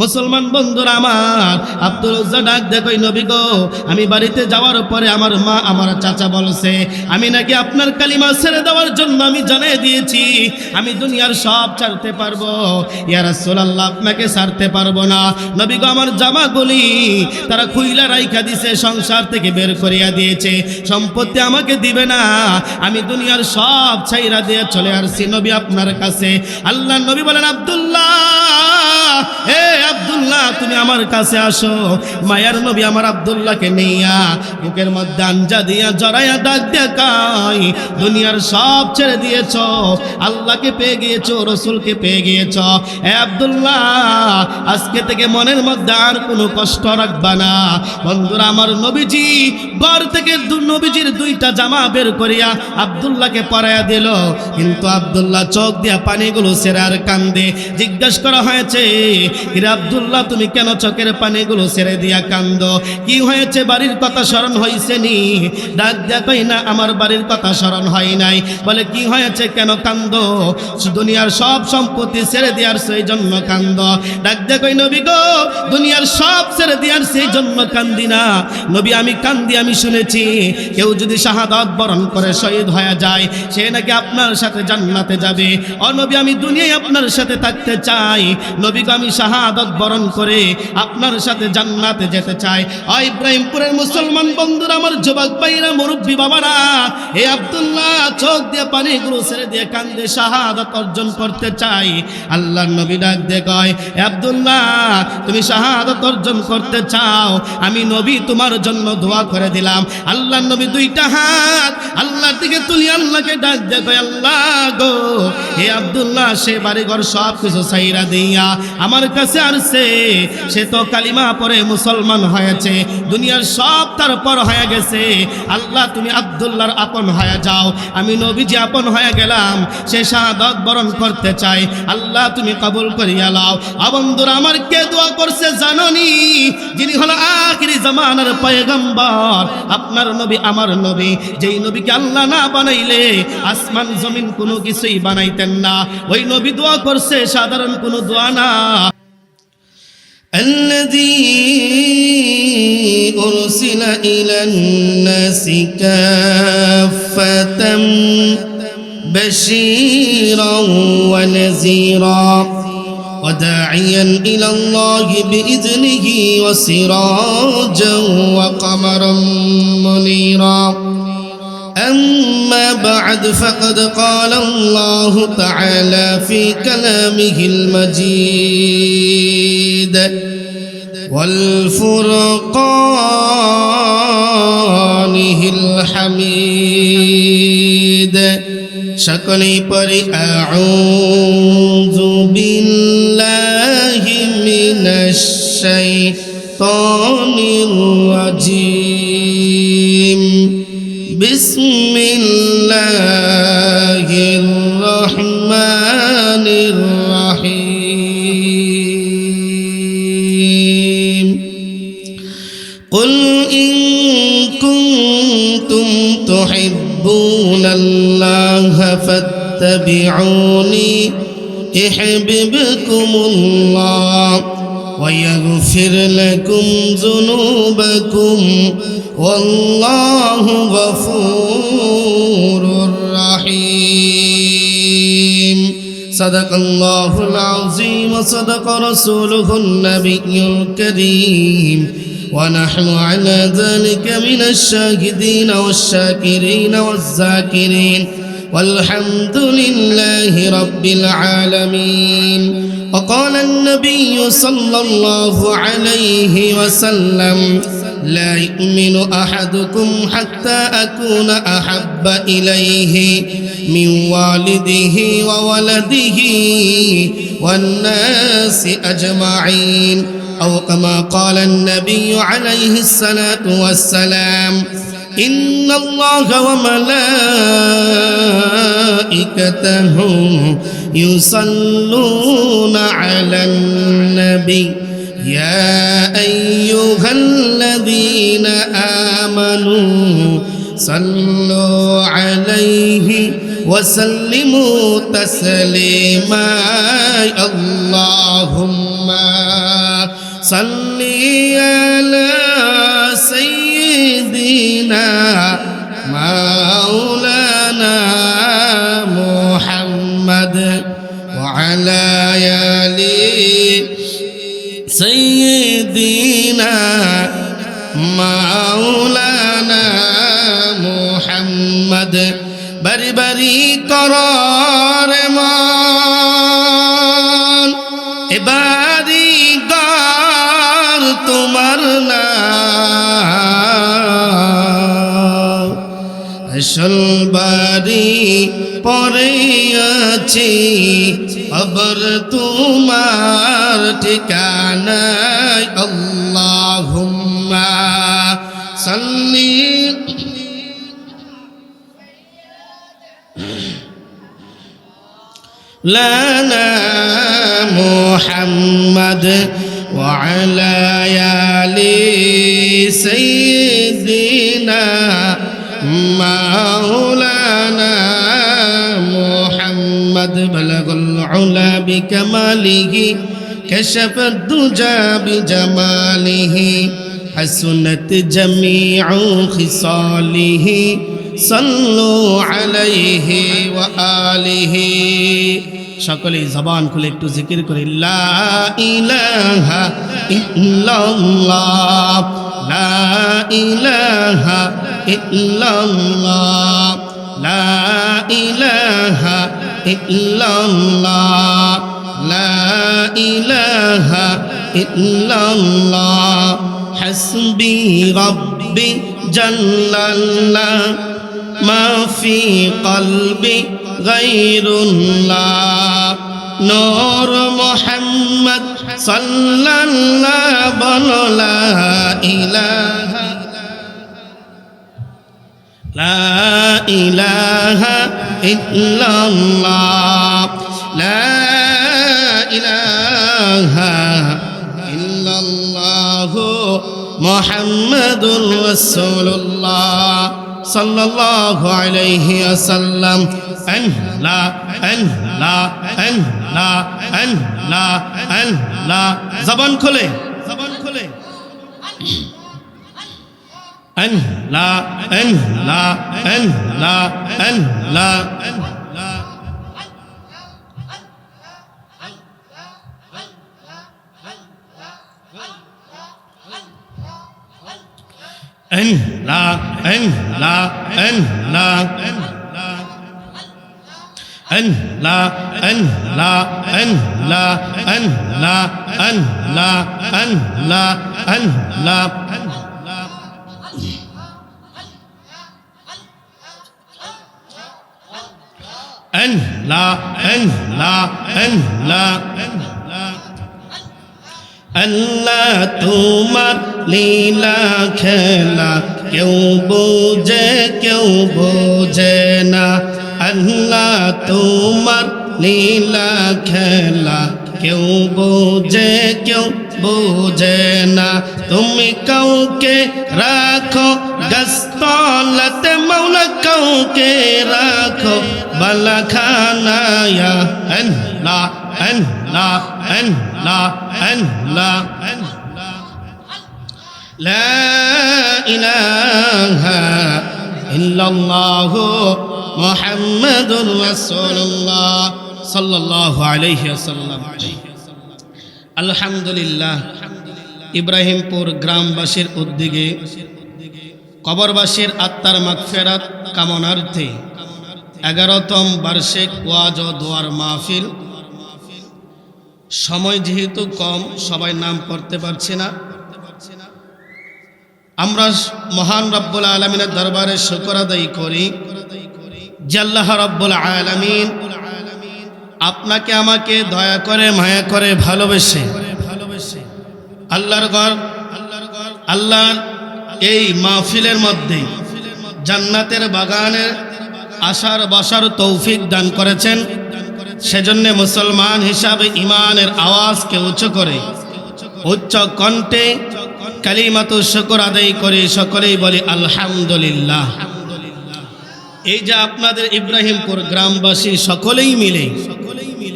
মুসলমান বন্ধুরা আমার, আব্দুল উজ্জা ডাক দেখো, নবী গো, আমি বাড়িতে যাওয়ার পরে আমার মা আমার চাচা বলছে আমি নাকি আপনার কালিমা ছেড়ে দেওয়ার জন্য আমি জানিয়ে দিয়েছি আমি দুনিয়ার সব ছাড়তে পারবো। ইয়া রাসূলুল্লাহ, আপনাকে ছাড়তে পারবো না। নবী গো, আমার জামাগুলি তারা খুইলা রাইখা দিয়েছে, সংসার থেকে বের করিয়া দিয়েছে, সম্পত্তি আমাকে দিবে না, আমি দুনিয়ার সব ছাইরা দিয়ে চলে আসছি নবী আপনার কাছে। আল্লাহ নবী বলেন, আব্দুল্লাহ, হে আব্দুল্লাহ, তুমি আমার কাছে আসো। মায়ার নবী আমার আব্দুল্লাহকে নিয়া বুকের মধ্যে আঞ্জা দিয়া জড়াইয়া ডাক দেখাই, দুনিয়ার সব ছেড়ে দিয়েছ, আল্লাহকে পেয়ে গিয়েছো, রসুলকে পেয়ে গিয়েছ। হে আব্দুল্লাহ, আজকে থেকে মনের মধ্যে আর কোনো কষ্ট রাখবা না। বন্ধুরা আমার, নবীজি ঘর থেকে নবীজির দুইটা জামা বের করিয়া আব্দুল্লাহকে পরাইয়া দিল, কিন্তু আব্দুল্লাহ চোখ দিয়া পানিগুলো ছেড়ে আর কান্দে। জিজ্ঞেস করা হয়েছে, কিরে আব্দুল্লাহ, তুমি কেন চোখের পানিগুলো ছেড়ে দিয়া কান্দো? কি হয়েছে? বাড়ির কথা স্মরণ হয়েছে নি? ডাক দিয়া কই, না, আমার বাড়ির কথা স্মরণ হয় নাই। বলে, কি হয়েছে, কেন কান্দো? দুনিয়ার সব সম্পত্তি ছেড়ে দেওয়ার সেই জন্য কান্দো? ডাক দিয়া কই, নবী গো, দুনিয়ার সব ছেড়ে দেওয়ার সেই জন্য কান্দি না নবী, আমি কান্দি, আমি শুনেছি কেউ যদি শাহাদাত বরণ করে শহীদ হয়ে যায় সে নাকি আপনার সাথে জান্নাতে যাবে। ও নবী, আমি দুনিয়ায় আপনার সাথে থাকতে চাই নবী গো, আমি শাহাদাত বরণ করে আপনার সাথে জান্নাতে যেতে চাই। ও ইব্রাহিমপুরের মুসলমান বন্ধুরা আমার, যুবক ভাইরা, মুরব্বী বাবারা, এই আব্দুল্লাহ চোখ দিয়ে পানিগুলো ছেড়ে দিয়ে কান্দে, শাহাদাত অর্জন করতে চাই। আল্লাহর নবী ডাক দিয়ে কয়, আব্দুল্লাহ, তুমি শাহাদাত অর্জন করতে চাও, আমি নবী তোমার জন্য দোয়া করে দিলাম। আল্লাহর নবী দুইটা হাত আল্লাহর দিকে তুলি আল্লাহকে ডাক দিয়ে কয়, আল্লাহ গো, হে আব্দুল্লাহ সে বাড়িঘর সব কিছু ছাইরা দিয়া আমার কাছে আসছে, সে তো কালিমা পরে মুসলমান হয়েছে, দুনিয়ার সব তার পর হয়ে গেছে। আল্লাহ তুমি আব্দুল্লাহর আপন হয়ে যাও, আমি নবীজি আপন হয়ে গেলাম, সে শাহাদাত বরণ করতে চাই, আল্লাহ তুমি কবুল করিয়া লাও। বন্ধুরা আমার, কে দোয়া করছে জানোনি? যিনি হলো আখিরি জামানার পয়গম্বর, আপনার নবী, আমার নবী, যেই নবীকে আল্লাহ না বানাইলে আসমান জমিন কোনো কিছুই বানাইতেন না, ওই নবী দোয়া করছে, সাধারণ কোনো দোয়া না। الذي أرسل إلى الناس كافة بشيرا ونذيرا وداعيا إلى الله بإذنه وسراجا وقمرا منيرا. أما بعد، فقد قال الله تعالى في كلامه المجيد والفرقانه الحميد. সকলেই পড়ি, আউযু বিল্লাহি মিনাশ শাইতানির রাজিম। বিসমিল্লাহির রহমানির রহিম। কুল ইন কুনতুম তুহিব্বুনাল্লাহা ফাত্তাবিউনি ইউহিব্বুকুমুল্লাহ ওয়া ইয়াগফির লাকুম যুনুবাকুম ওয়াল্লাহু গফুরুর রহিম। সাদাকাল্লাহুল আযীম ওয়া সাদাকা রাসূলুহুন নাবিয়্যুল কারীম ওয়া নাহনু আলা যালিকা মিনাশ শাহিদিন ওয়াশ শাকিরিন ওয়াজ যাকিরিন walhamdulillahi rabbil alamin. وقال النبي صلى الله عليه وسلم لا يؤمن أحدكم حتى أكون أحب إليه من والده وولده والناس أجمعين، أو كما قال النبي عليه الصلاة والسلام إن الله وملائكته يصلون على النبي يا أيها الذين آمنوا صلوا عليه وسلموا تسليما اللهم সাল্লি আলা সাইয়্যিদিনা মাওলানা মুহাম্মদ ওয়া আলা আলি সাইয়্যিদিনা মাওলানা মুহাম্মদ বারি বারি করার মান এবারি গার তোমার নাম আসল বাড়ি পরে আছি আবার তোমার ঠিকানায় আল্লাহুম্মা সাল্লি লানা মুহাম্মদ ওয়া আলা আলি সাইয়্যিদিনা মাওলানা মুহাম্মদ বালাগাল উলা বিকামালিহি কাশাফাদ দুজা বিজামালিহি হাসুনাত জামিউ খিসালিহি সাল্লু আলাইহি ওয়া আলিহি সকলে জবান খুলে একটু জিকির করি লা ইলাহা ইল্লাল্লাহ লা ইলাহা ইল্লাল্লাহ লা ইলাহা ইল্লাল্লাহ লা ইলাহা ইল্লাল্লাহ হাসবি রাব্বি জাল্লাল্লাহ মা ফি কলবি গায়রুল্লাহ নূর মুহাম্মদ সাল্লাল্লাহু বলো লা ইলাহা লা ইলাহা ইল্লাল্লাহ লা ইলাহা ইল্লাল্লাহ মুহাম্মাদুর রাসূলুল্লাহ সাল্লাল্লাহু আলাইহি ওয়াসাল্লাম আল্লাহ আল্লাহ আল্লাহ আল্লাহ আল্লাহ জবান খোলে আল্লাহ আল্লাহ আল্লাহ আল্লাহ Allah, Allah, Allah, Allah, Allah, Allah, Allah, Allah, Allah, Allah. Allah, Allah, Allah, Allah তোমার লীলা খেলা কেউ বোঝে না আল্লাহ তোমার লীলা খেলা কেউ বোঝে না তুমি কাউকে রাখো গস্তলতে মৌলা কাউকে রাখো বালাখানায়া আল্লাহ আল্লাহ আল্লাহ আল্লাহ লা ইলাহা ইল্লাল্লাহ মুহাম্মাদুর রাসূলুল্লাহ সাল্লাল্লাহু আলাইহি ওয়াসাল্লাম আলহামদুলিল্লাহ ইব্রাহিমপুর গ্রামবাসীর উদ্যোগে কবরবাসীর আত্মার মাগফিরাত কামনার্থে 11তম বার্ষিক ওয়াজ ও দোয়ার মাহফিল সময় যেহেতু কম সবাই নাম পড়তে পারছি না আমরা মহান রব্বুল আলামিনের দরবারে শুকর আদায় করি যে আল্লাহ রব্বুল আলামিন আপনাকে আমাকে দয়া করে মায়া করে ভালোবেসে আল্লাহর ঘর আল্লাহর এই মাহফিলের মধ্যে জান্নাতের বাগানের আশার বসার তৌফিক দান করেছেন সেজন্য মুসলমান হিসাবে ঈমানের আওয়াজকে উঁচু করে উচ্চ কণ্ঠে কালিমাতু শুকর আদায় করে সকলেই বলি আলহামদুলিল্লাহ। এই যে আপনাদের ইব্রাহিমপুর গ্রামবাসী সকলেই মিলে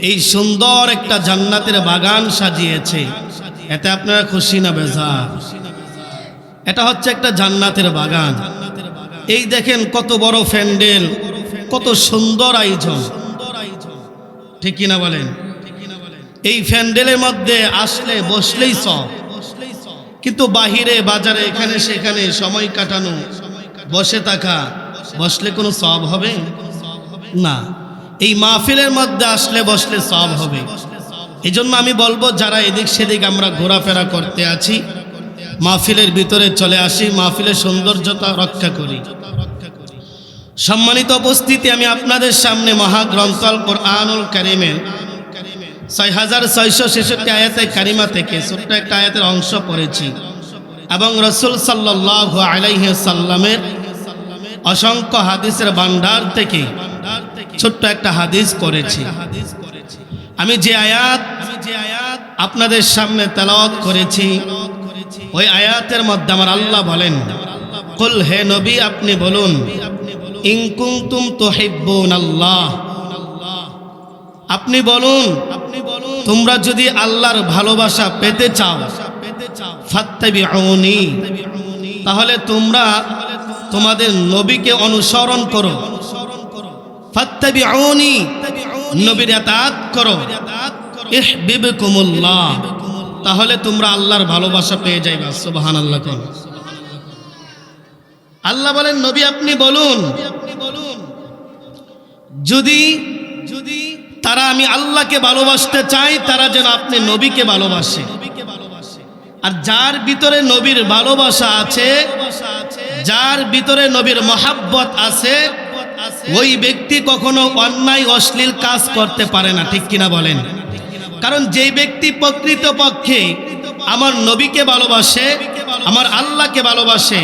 এই সুন্দর একটা জান্নাতের বাগান সাজিয়েছে এতে আপনারা খুশি না বেজার? এটা হচ্ছে একটা জান্নাতের বাগান। এই দেখেন কত বড় প্যান্ডেল, কত সুন্দর আয়োজন, ঠিক কিনা বলেন? এই প্যান্ডেলের মধ্যে আসলে বসলেই সব, কিন্তু বাহিরে বাজারে এখানে সেখানে সময় কাটানো, বসে থাকা, বসলে কোনো সব হবে না। এই মাহফিলের মধ্যে আসলে বসলে সব হবে। এই জন্য আমি বলবো, যারা এদিক সেদিক আমরা ঘোরাফেরা করতে আছি, মাহফিলের ভিতরে চলে আসি, মাহফিলের সৌন্দর্যতা রক্ষা করি। সম্মানিত উপস্থিতি, আমি আপনাদের সামনে মহাগ্রন্থ আল কোরআনুল কারীমের 6666 আয়াতে কারিমা থেকে ছোট্ট একটা আয়াতের অংশ পড়েছি এবং রাসূল সাল্লাল্লাহু আলাইহি সাল্লামের অসংখ্য হাদিসের ভান্ডার থেকে ছোট্ট একটা হাদিস পড়েছি। আমি যে আয়াত আপনাদের সামনে তেলাওয়াত করেছি, ওই আয়াতের মধ্যে আমার আল্লাহ বলেন, কুল, হে নবী আপনি বলুন, ইন কুনতুম তুহিব্বুনাল্লাহ, আপনি বলুন তোমরা যদি আল্লাহর ভালোবাসা পেতে চাও, ফাত্তাবিউনি, তাহলে তোমরা তোমাদের নবীকে অনুসরণ করো। ফাত্তাবিউনি, নবীর ইতাআত করো। ইহবিবকুমুল্লাহ, তাহলে তোমরা আল্লাহর ভালোবাসা পেয়ে যাইবা। সুবহানাল্লাহ। আল্লাহ বলেন, নবী আপনি বলুন, যদি তারা আমি আল্লাহকে ভালোবাসতে চাই, তারা যেন আপনি নবীকে ভালোবাসে। আর যার ভিতরে নবীর ভালোবাসা আছে, যার ভিতরে নবীর মহাব্বত আছে, ওই ব্যক্তি কখনো অন্যায় অশ্লীল কাজ করতে পারে না, ঠিক কিনা বলেন? কারণ যেই ব্যক্তি প্রকৃতপক্ষে আমার নবীকে ভালোবাসে, আমার আল্লাহকে ভালোবাসে,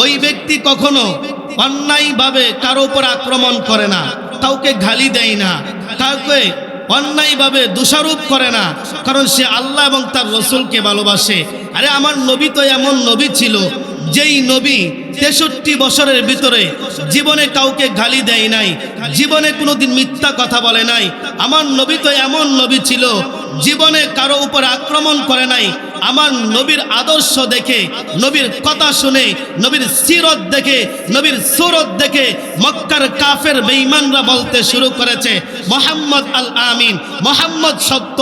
ওই ব্যক্তি কখনো অন্যায়ভাবে কারো উপর আক্রমণ করে না, কাউকে গালি দেয় না, কাউকে অন্যায়ভাবে দোষারোপ করে না, কারণ সে আল্লাহ এবং তার রসুলকে ভালোবাসে। আরে আমার নবী তো এমন নবী ছিল, যেই নবী 63 বছরের ভিতরে জীবনে কাউকে গালি দেয় নাই, জীবনে কোনোদিন মিথ্যা কথা বলে নাই। আমার নবী তো এমন নবী ছিল, জীবনে কারো উপর আক্রমণ করে নাই। আমার নবীর আদর্শ দেখে, নবীর কথা শুনে, নবীর সিরত দেখে, নবীর সুরত দেখে মক্কার কাফের বেঈমানরা বলতে শুরু করেছে, মুহাম্মদ আল আমিন, মুহাম্মদ সত্য।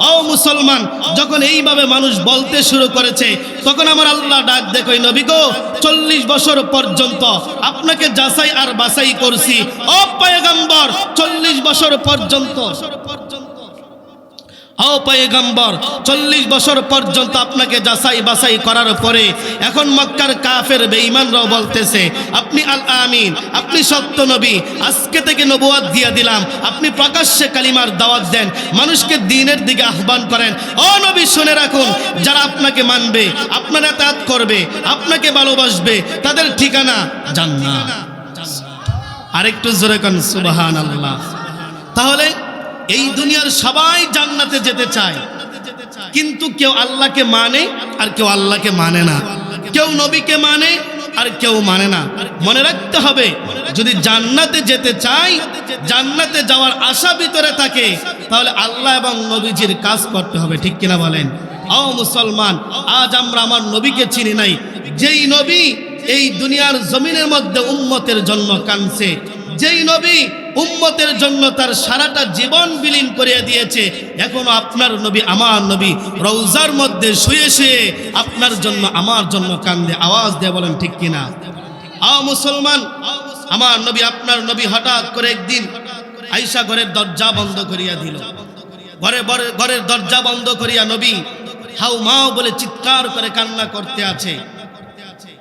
ও মুসলমান, যখন এইভাবে মানুষ বলতে শুরু করেছে, তখন আমার আল্লাহ ডাক দেখো, নবী গো, 40 বছর পর্যন্ত আপনাকে যাচাই আর বাছাই করছি। ও পয়গম্বর, 40 বছর পর্যন্ত, ও পয়গম্বর, 40 বছর পর্যন্ত আপনাকে যাচাই বাছাই করার পরে এখন মক্কার কাফের বেঈমানরাও বলতেছে আপনি আল আমিন, আপনি সত্য নবী, আজকে থেকে নবুয়ত দিয়ে দিলাম, আপনি প্রকাশ্যে কালিমার দাওয়াত দেন, মানুষকে দ্বীনের দিকে আহ্বান করেন। ও নবী, শুনে রাখুন, যারা আপনাকে মানবে, আপনার ইতাআত করবে, আপনাকে ভালোবাসবে, তাদের ঠিকানা জান্নাত। আরেকটু জোরে কোন সুবহানাল্লাহ। তাহলে এই দুনিয়ার সবাই জান্নাতে যেতে চায়, কিন্তু কেউ আল্লাহকে মানে আর কেউ আল্লাহকে মানে না, কেউ নবীকে মানে আর কেউ মানে না। মনে রাখতে হবে, যদি জান্নাতে যেতে চাই, জান্নাতে যাওয়ার আশা ভিতরে থাকে, তাহলে আল্লাহ এবং নবীজির কাজ করতে হবে, ঠিক কিনা বলেন? ও মুসলমান, আজ আমরা আমার নবীকে চিনি নাই, যেই নবী এই দুনিয়ার জমিনের মধ্যে উম্মতের জন্য কাঁদছে, যেই নবী উম্মতের জন্য তার সারাটা জীবন বিলীন করিয়া দিয়েছে। এখনো আপনার নবী, আমার নবী রওজার মধ্যে শুয়ে শুয়ে আপনার জন্য, আমার জন্য কান্দে। আওয়াজ দিয়ে বলেন ঠিক কিনা? মুসলমান, আমার নবী, আপনার নবী হঠাৎ করে একদিন আয়েশা ঘরের দরজা বন্ধ করিয়া দিল। ঘরের দরজা বন্ধ করিয়া নবী হাউ মাও বলে চিৎকার করে কান্না করতে আছে।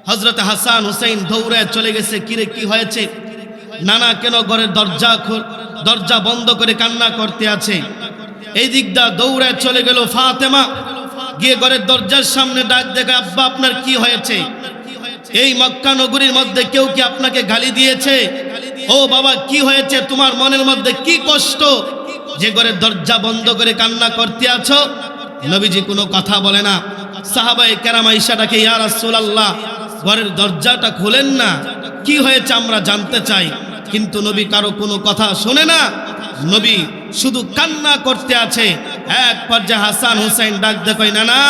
হযরত হাসান হুসাইন দৌড়ে চলে গেছে, কিরে কি হয়েছে? নানা কেন ঘরের দরজা বন্ধ করে কান্না করতে আছে? এই দিকটা দৌড়ে চলে গেল ফাতেমা, গিয়ে ঘরের দরজার সামনে ডাক দেখে, আব্বা আপনার কি হয়েছে? এই মক্কা নগরীর মধ্যে কেউ কি আপনাকে গালি দিয়েছে? ও বাবা, কি হয়েছে? তোমার মনের মধ্যে কি কষ্ট যে ঘরের দরজা বন্ধ করে কান্না করতে আছো? নবীজি কোনো কথা বলে না। সাহাবায়ে কেরাম আয়েশাটাকে, ইয়া রাসূলুল্লাহ, ঘরের দরজাটা খুলেন না, কি হয়েছে আমরা জানতে চাই। কিন্তু নবী কারো কোনো কথা শোনে না, নবী শুধু কান্না করতে আছে। এক পর্যায়ে হাসান হুসাইন ডাক দিয়ে কই, না না,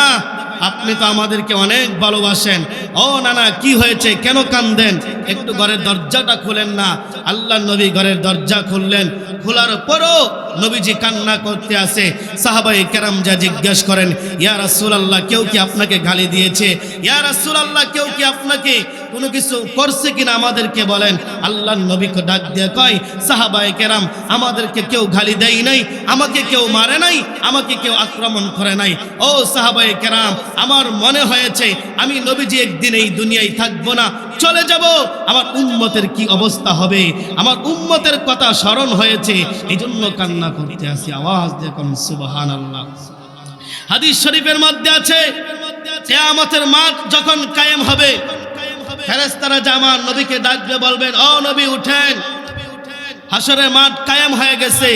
আপনি তো আমাদেরকে অনেক ভালোবাসেন। ও নানা, কি হয়েছে, কেন কান্দেন? একটু ঘরের দরজাটা খুলেন না। আল্লাহ নবী ঘরের দরজা খুললেন। খোলার পরও নবীজি কান্না করতে আসে। সাহাবায়ে কেরাম যা জিজ্ঞেস করেন, ইয়া রাসূলুল্লাহ, কেউ কি আপনাকে গালি দিয়েছে? ইয়া রাসূলুল্লাহ, কেউ কি আপনাকে কোনো কিছু করছে কিনা আমাদেরকে বলেন। আল্লাহ নবীকে ডাক দিয়ে কয়, সাহাবায়ে কেরাম, আমাদেরকে কেউ গালি দেয় নাই, আমাকে কেউ মারে নাই, আমাকে কেউ আক্রমণ করে নাই। ও সাহাবায়ে কেরাম, আমার মনে হয়েছে আমি নবীজি একদিন এই দুনিয়ায় থাকবো না, চলে যাব। আমার উম্মতের কি অবস্থা হবে, আমার উম্মতের কথা স্মরণ হয়েছে, এই জন্য কান্না করতে আসি। আওয়াজ দেখুন সুবহানাল্লাহ। হাদিস শরীফের মধ্যে আছে, কিয়ামতের মাঠ যখন কায়েম হবে, ফেরেশতারা জামান নবীকে ডাকবে, বলবেন, ও নবী উঠেন, হাসরের মাঠ কায়েম হয়ে গেছে।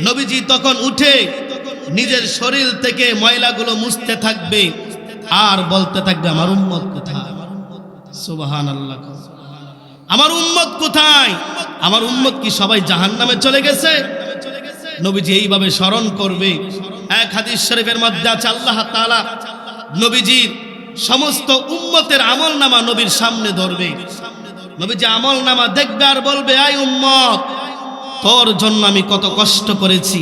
নবীজি তখন উঠে নিজের শরীর থেকে ময়লাগুলো মুছতে থাকবে আর বলতে থাকবে, আমার উম্মত কোথায়? সুবহানাল্লাহ। আমার উম্মত কোথায়? আমার উম্মত কি সবাই জাহান্নামে চলে গেছে? নবীজি এইভাবে স্মরণ করবে। এক হাদিস শরীফের মধ্যে আছে, আল্লাহ তাআলা নবীজির সমস্ত উম্মতের আমলনামা নবীর সামনে ধরবে। নবীজি আমলনামা দেখবে আর বলবে, আই উম্মত, তোর জন্য আমি কত কষ্ট করেছি,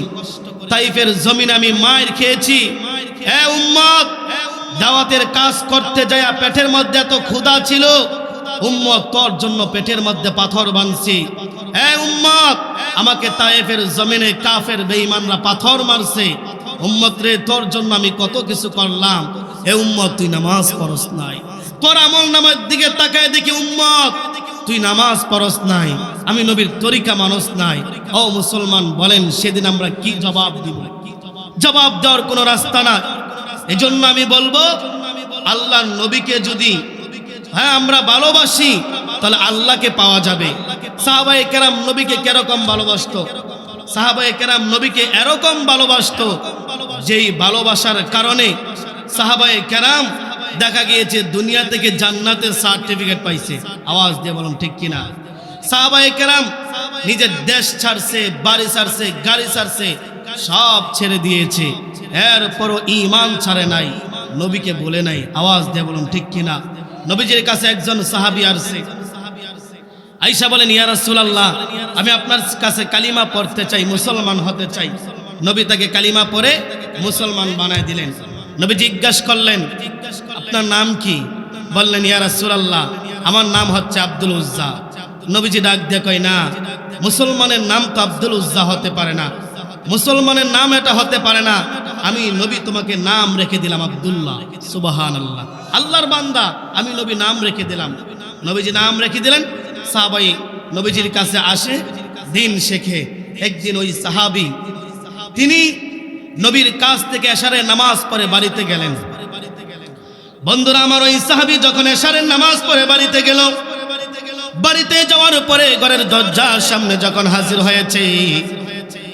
তাইফের জমিনে আমি মার খেয়েছি। এ উম্মত, দাওয়াতের কাজ করতে যায় পেটের মধ্যে এত ক্ষুধা ছিল, উম্মত তোর জন্য পেটের মধ্যে পাথর বাঁধছি। এ উম্মত, আমাকে তায়েফের জমিনে কাফের বেঈমানরা পাথর মারছে, উম্মত রে, তোর জন্য আমি কত কিছু করলাম। এ উম্মত, তুই নামাজ পড়স নাই। তোর আমলনামার দিকে তাকায় দেখি, উম্মত, তুই নামাজ পড়স নাই, আমি নবীর তরিকা মানস নাই। ও মুসলমান, বলেন সেদিন আমরা কি জবাব দিব? জবাব দেওয়ার কোনো রাস্তা না। এজন্য আমি বলবো, আল্লাহর নবীকে যদি আমরা ভালোবাসি, তাহলে আল্লাহকে পাওয়া যাবে। সাহাবায়ে কেরাম নবীকে কিরকম ভালোবাসতো? সাহাবায়ে কেরাম নবীকে এরকম ভালোবাসতো, যেই ভালোবাসার কারণে সাহাবায়ে কেরাম দেখা গিয়েছে দুনিয়া থেকে জান্নাতের সার্টিফিকেট পাইছে। আওয়াজ দিয়ে বলুন ঠিক কিনা? সাহাবায়ে কেরাম নিজের দেশ ছাড়ছে, বাড়ি ছাড়ছে, গাড়ি ছাড়ছে, সব ছেড়ে দিয়েছে, এরপরও ঈমান ছাড়ে নাই, নবীকে বলে নাই। আওয়াজ দিয়ে বলুন ঠিক কিনা? নবীজির কাছে একজন সাহাবী আসছে, আয়েশা বলেন, ইয়া রাসূলুল্লাহ, আমি আপনার কাছে কালিমা পড়তে চাই, মুসলমান হতে চাই। নবী তাকে কালিমা পড়ে মুসলমান বানায় দিলেন। নবী জিজ্ঞাসা করলেন, আপনার নাম কি? বললেন, ইয়া রাসূলুল্লাহ, আমার নাম হচ্ছে আব্দুল উজ্জা। নবীজি ডাক দিয়ে কয়, না, মুসলমানের নাম তো আব্দুল উজ্জা হতে পারে না, মুসলমানের নাম এটা হতে পারে না। আমি নবী তোমাকে নাম রেখে দিলাম আব্দুল্লাহ। সুবহানাল্লাহ। আল্লাহর বান্দা, আমি নবী নাম রেখে দিলাম। নবীজি নাম রেখে দিলেন। সাহাবাই নবীজির কাছে আসে, দিন শেখে। একদিন ওই সাহাবী তিনি নবীর কাছ থেকে এশারের নামাজ পড়ে বাড়িতে গেলেন। বন্ধুরা আমার, ওই সাহাবী যখন এশারের নামাজ পড়ে বাড়িতে গেল, বাড়িতে যাওয়ার পরে ঘরের দরজার সামনে যখন হাজির হয়েছে,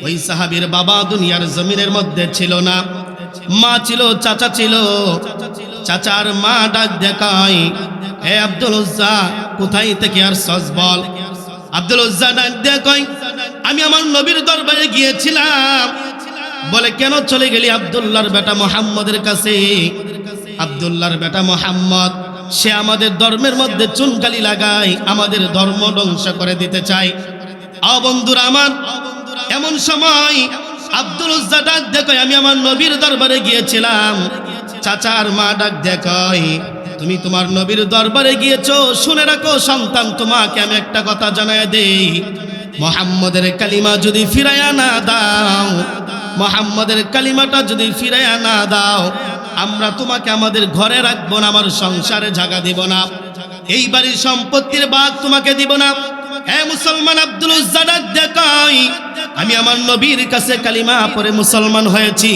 ওই সাহাবীর বাবা দুনিয়ার জমিনের মধ্যে ছিল না, মা ছিল, চাচা ছিল। চাচার মা ডাক দেখায়, হে আব্দুল উজ্জা, কোথায় থেকে আর সজ বল। আব্দুল উজ্জা ডাক দেখায়, আমি আমার নবীর দরবারে গিয়েছিলাম। বলে, কেন চলে গেলি আব্দুল্লাহর বেটা মুহাম্মদের কাছে? আব্দুল্লাহর বেটা মুহাম্মদ, সে আমাদের ধর্মের মধ্যে চুনকালি লাগায়, আমাদের ধর্ম ধ্বংস করে দিতে চায়। বন্ধুরা আমার, এমন সময় আব্দুল উজ্জা ডাক দেখায়, আমি আমার নবীর দরবারে গিয়েছিলাম। চাচার মা ডাক দেখায়, তুমি তোমার নবীর দরবারে গিয়েছো, শুনে রাখো সন্তান, তোমাকে আমি একটা কথা জানায় দেই, মুহাম্মদের কালিমা যদি ফিরাইয়া না দাও, মুহাম্মদের কালিমাটা যদি ফিরাইয়া না দাও, আমরা তোমাকে আমাদের ঘরে রাখবো না, আমার সংসারে জায়গা দিব না, এই বাড়ির সম্পত্তির ভাগ তোমাকে দিব না। হে মুসলমান, আব্দুল উজ্জা ডাক দেখায়, আমি আমার নবীর কাছে কালিমা পড়ে মুসলমান হয়েছি,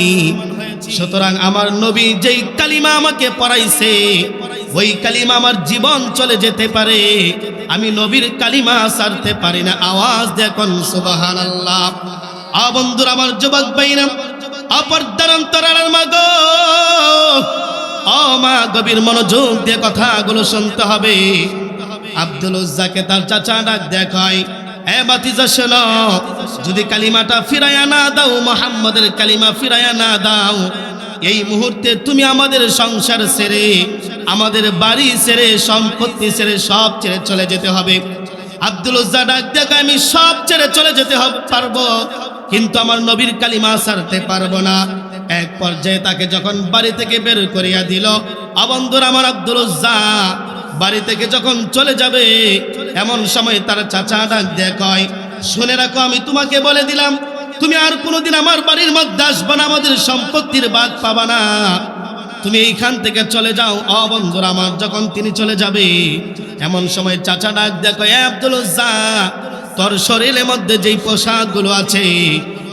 সুতরাং আমার নবী যেই কালিমা আমাকে পড়াইছে, ওই কালিমা আমার জীবন চলে যেতে পারে, আমি নবীর কালিমা ছাড়তে পারি না। আওয়াজ দেখুন সুবহানাল্লাহ। বন্ধুরা আমার, যুবক ভাইরা, অপর্দার অন্তরালের মা গো, মা, গভীর মনোযোগ দিয়ে কথাগুলো শুনতে হবে। আব্দুল উজ্জাকে তার চাচা ডাক দেখায়, এ বাতিজা শোনো, যদি কালিমাটা ফিরাইয়া না দাও, মুহাম্মাদের কালিমা ফিরাইয়া না দাও, এই মুহূর্তে তুমি আমাদের সংসার ছেড়ে, আমাদের বাড়ি ছেড়ে, সম্পত্তি ছেড়ে সব ছেড়ে চলে যেতে হবে। আব্দুল উজ্জা ডাক দেখ, আমি সব ছেড়ে চলে যেতে পারবো, কিন্তু আমার নবীর কালিমা ছাড়তে পারবো না। এক পর্যায়ে তাকে যখন বাড়ি থেকে বের করিয়া দিল, বন্ধুরা আমার আব্দুল উজ্জা বাড়ি থেকে যখন চলে যাবে, এমন সময় তার চাচা ডাক দিয়ে কয়, শুনে রাখো, আমি তোমাকে বলে দিলাম, তুমি আর কোনোদিন আমার বাড়ির মধ্যে আসবে না, আমাদের সম্পত্তির ভাগ পাবা না, তুমি এইখান থেকে চলে যাও। বন্ধুরা আমার, যখন তিনি চলে যাবে, এমন সময় চাচা ডাক দিয়ে কয়, আব্দুল উজ্জা, তোর শরীরের মধ্যে যেই পোশাকগুলো আছে,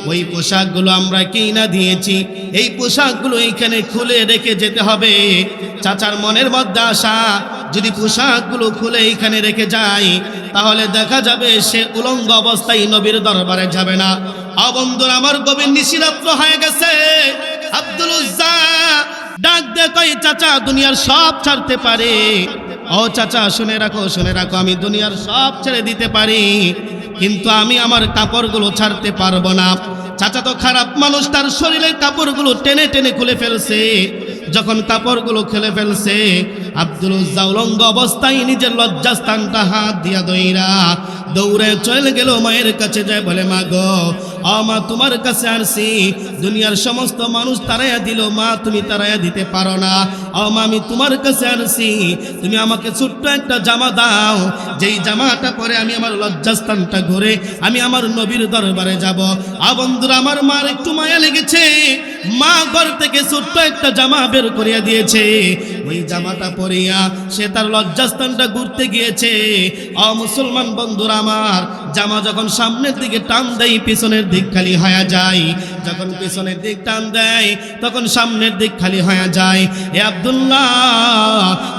ওই পোশাকগুলো আমরা কিনা দিয়েছি, এই পোশাকগুলো এইখানে খুলে রেখে যেতে হবে। চাচার মনের মধ্যে আশা, যদি পোশাকগুলো খুলে এইখানে রেখে যায়, তাহলে দেখা যাবে সে উলঙ্গ অবস্থায় নবীর দরবারে যাবে না। বন্ধুরা আমার, গভীর নিশিরাত্র হয়ে গেছে। আব্দুল উজ্জা ডাক দে কই, চাচা দুনিয়ার সব ছাড়তে পারে। চাচা শুনে রাখো, শুনে রাখো, আমি দুনিয়ার সব ছেড়ে দিতে পারি, কিন্তু আমি আমার কাপড়গুলো ছাড়তে পারবো না। চাচা তো খারাপ মানুষ, তার শরীরের কাপড়গুলো টেনে টেনে খুলে ফেলছে। যখন কাপড়গুলো খুলে ফেলছে, আব্দুল উজ্জা উলঙ্গ অবস্থায় নিজের লজ্জাস্থানটা হাত দিয়া দৌড়ে চলে গেল মায়ের কাছে, যায় বলে, মা গো, মা তোমার কাছে আসছি, দুনিয়ার সমস্ত মানুষ তারাইয়া দিল, মা তুমি তারাইয়া দিতে পারো না। মা আমি তোমার কাছে আসছি, তুমি আমাকে ছোট্ট একটা জামা দাও, যেই জামাটা পরে আমি আমার লজ্জাস্থানটা ঘুরে আমি আমার নবীর দরবারে যাব। বন্ধুরা আমার, মার একটু মায়া লেগেছে, মা ঘর থেকে ছোট্ট একটা জামা বের করিয়া দিয়েছে। ওই জামাটা পরিয়া সে তার লজ্জাস্থানটা ঘুরতে গিয়েছে। মুসলমান বন্ধুরা আমার, জামা যখন সামনের দিকে টান দেয়, পিছনের দিক খালি হয়ে যায়, যখন পিছনের দিক টান দেয়, তখন সামনের দিক খালি হয়ে যায়। এ আব্দুল্লাহ,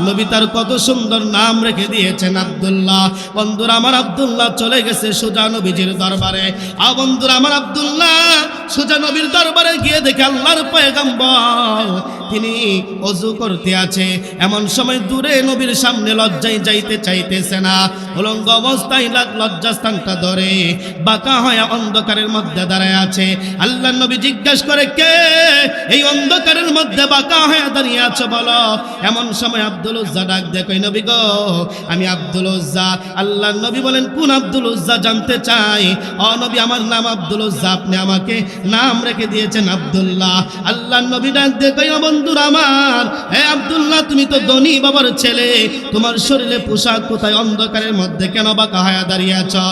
নবী তার কত সুন্দর নাম রেখে দিয়েছেন, আব্দুল্লাহ। বন্ধুরা আমার, আব্দুল্লাহ চলে গেছে সোজা নবীজির দরবারে। বন্ধুরা আমার, আব্দুল্লাহ সোজা নবীর দরবারে গিয়ে দেখে আল্লাহর পয়গম্বর তিনি ওযু করতে আছে। এমন সময় দূরে নবীর সামনে লজ্জায় যাইতে চাইতেছে না, উলঙ্গ অবস্থায় লজ্জাস্থানটা ধরে বাঁকা হয়ে অন্ধকারের মধ্যে দাঁড়ায় আছে। আল্লাহর নবী জিজ্ঞাসা করে, কে এই অন্ধকারের মধ্যে বাঁকা হয়ে দাঁড়িয়ে আছো বলো। এমন সময় আব্দুল উজ্জা ডাক দেয়, কই নবী গো, আমি আব্দুল উজ্জা। আল্লাহর নবী বলেন, কোন আব্দুল উজ্জা জানতে চাই? নবী, আমার নাম আব্দুল উজ্জা, আপনি আমাকে নাম রেখে দিয়েছেন আব্দুল্লাহ। আল্লাহর নবী ডাক দেয়, কই বন্ধুরা আমার, হে আব্দুল্লাহ, তুমি তো ধনী বাবার ছেলে, তোমার শরীরে পোশাক কোথায়, অন্ধকারের মধ্যে কেন বাঁকা হয়ে দাঁড়িয়ে আছো?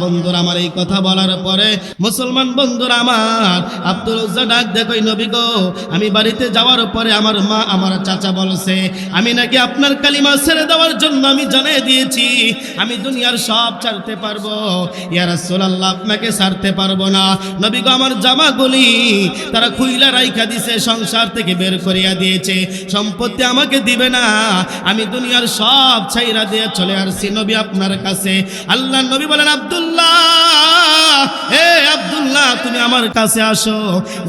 বন্ধুরা আমার, এই কথা বলার পরে মুসলমান বন্ধুরা আমার, আব্দুল উজ্জা ডাক দেয়, কই নবী গো, আমি বাড়িতে যাওয়ার পরে আমার মা, আমার চাচা বলছে, আমি নাকি আপনার কালিমা ছেড়ে দেওয়ার জন্য আমি জানিয়ে দিয়েছি, আমি দুনিয়ার সব ছাড়তে পারবো। ইয়া রাসূলুল্লাহ, আপনাকে ছাড়তে পারবো না। নবী গো, আমার জামাগুলি তারা খুইলা রাইখা দিছে, সংসার থেকে বের করিয়া দিয়েছে, সম্পত্তি আমাকে দিবে না, আমি দুনিয়ার সব ছাইরা দিয়ে চলে আসছি নবী আপনার কাছে। আল্লাহ নবী বলেন, আব্দুল্লাহ, হে আব্দুল্লাহ, তুমি আমার কাছে আসো।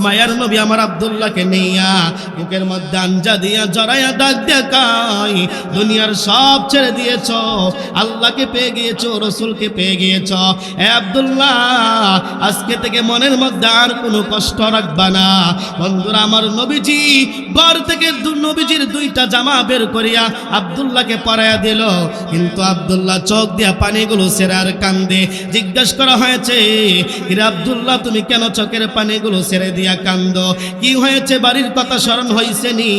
মায়ার নবী আমার আব্দুল্লাহকে নিয়া বুকের মধ্যে আঞ্জা দিয়া জড়াইয়া ডাক দিয়া কয়, দুনিয়ার সব ছেড়ে দিয়েছ, আল্লাহকে পেয়ে গিয়েছো, রসুলকে পেয়ে গিয়েছ। হে আব্দুল্লাহ, আজকে থেকে মনের মধ্যে আর কোনো কষ্ট রাখবা না। বন্ধুরা আমার, নবীজি ঘর থেকে নবীজির দুইটা জামা বের করিয়া আব্দুল্লাহকে পরাইয়া দিল, কিন্তু আব্দুল্লাহ চোখ দিয়া পানিগুলো ছেড়ে আর কান্দে। জিজ্ঞাসা করা হয়েছে, কিরে আব্দুল্লাহ, তুমি কেন চোখের পানিগুলো ছেড়ে দিয়া কান্দো? কি হয়েছে? বাড়ির কথা স্মরণ হয়েছে নি?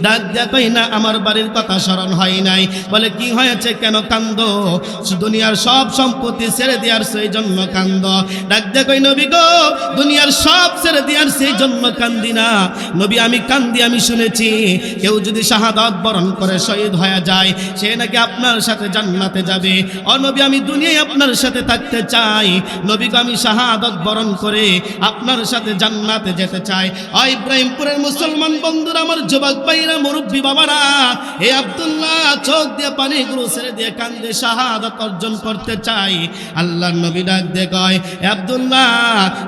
ডাক দিয়া কই, না, আমার বাড়ির কথা স্মরণ হয় নাই। বলে, কি হয়েছে, কেন কান্দো? দুনিয়ার সব সম্পত্তি ছেড়ে দিয়ার সেই জন্য কান্দো। ডাক দিয়া কই, নবী গো, দুনিয়ার সব ছেড়ে দিয়ার সেই জন্য কান্দি না নবী, আমি কান্দি, আমি শুনেছি কেউ যদি শাহাদাত বরণ করে শহীদ হয়ে যায়, সে নাকি আপনার সাথে জান্নাতে যাবে। নবী, আমি দুনিয়ায় আপনার সাথে থাকতে চাই। নবী গো, আমি শাহাদাত বরণ করে আপনার সাথে জান্নাতে যেতে চাই। ও ইব্রাহিমপুরের মুসলমান বন্ধুরা, আমার যুবক ভাইরা, মুরব্বী বাবারা, এই আব্দুল্লাহ চোখ দিয়ে পানিগুলো ছেড়ে দিয়ে কান্দে, শাহাদাত অর্জন করতে চাই। আল্লাহর নবী ডাক দিয়ে কয়, এ আব্দুল্লাহ,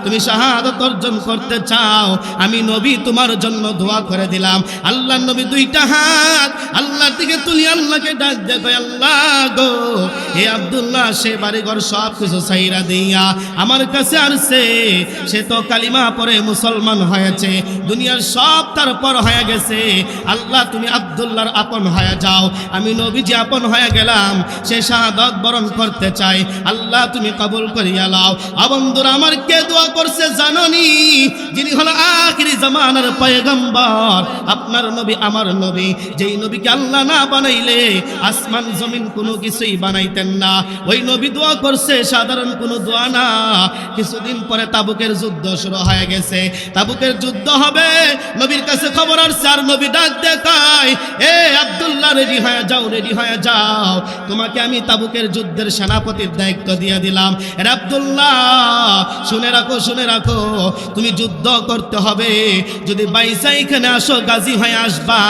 তুমি শাহাদাত অর্জন করতে চাও, আমি নবী তোমার জন্য দোয়া করে দিলাম। আল্লাহর নবী দুইটা হাত আল্লাহর দিকে তুলি আল্লাহকে ডাক দিয়ে কয়, আল্লাহ গো, হে আব্দুল্লাহ সে বাড়িঘর সব কিছু ছাইরা দিয়া আমার কাছে আসছে, সে তো কালিমা পড়ে মুসলমান হয়েছে, দুনিয়ার সব তার পর হয়ে গেছে। আল্লাহ তুমি আব্দুল্লাহর আপন হয়ে যাও, আমি নবীজি আপন হয়ে গেলাম, সে শাহাদাত বরণ করতে চাই, আল্লাহ তুমি কবুল করিয়া লাও। বন্ধুরা আমার, কে দোয়া করছে জাননি? যিনি হলো আখিরি জামানার পয়গম্বর, আপনার নবী, আমার নবী, যেই নবীকে আল্লাহ না বানাইলে আসমান জমিন কোনো কিছুই বানাইতেন না, ওই নবী দোয়া করছে, সাধারণ কোনো দোয়া না। কিছুদিন পরে তাবুকের যুদ্ধ শুরু হয়ে গেছে, তাবুকের যুদ্ধ হবে, নবীর কাছে খবর আসছে, আর নবী ডাক দেখায়, এ আব্দুল্লাহ রেডি হয়ে যাও, রেডি হয়ে যাও, তোমাকে আমি তাবুকের যুদ্ধের সেনাপতির দায়িত্ব দিয়ে দিলাম। এর আব্দুল্লাহ শুনে রাখো, শুনে রাখো, তুমি যুদ্ধ করতে হবে, যদি বাইসা এখানে আসো গাজী হয়ে আসবা,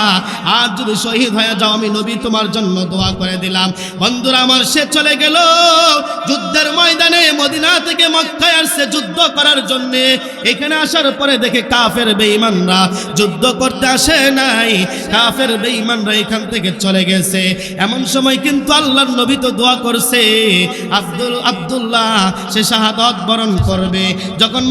আর যদি শহীদ হয়ে যাও আমি নবী তোমার জন্য দোয়া করে দিলাম। বন্ধুরা আমার, সে চলে গেল যুদ্ধের ময়দানে, মদিনা থেকে মক্কায় আসছে যুদ্ধ করার জন্য। এখানে আসার পরে দেখে কাফের বেঈমানরা যুদ্ধ করতে আসে নাই, কাফের বেঈমানরা এখান থেকে চলে গেছে। এমন সময় কিন্তু আল্লাহর নবী তো দোয়া করছে, আব্দুল্লাহ সে শাহাদাত বরণ করবে। যখন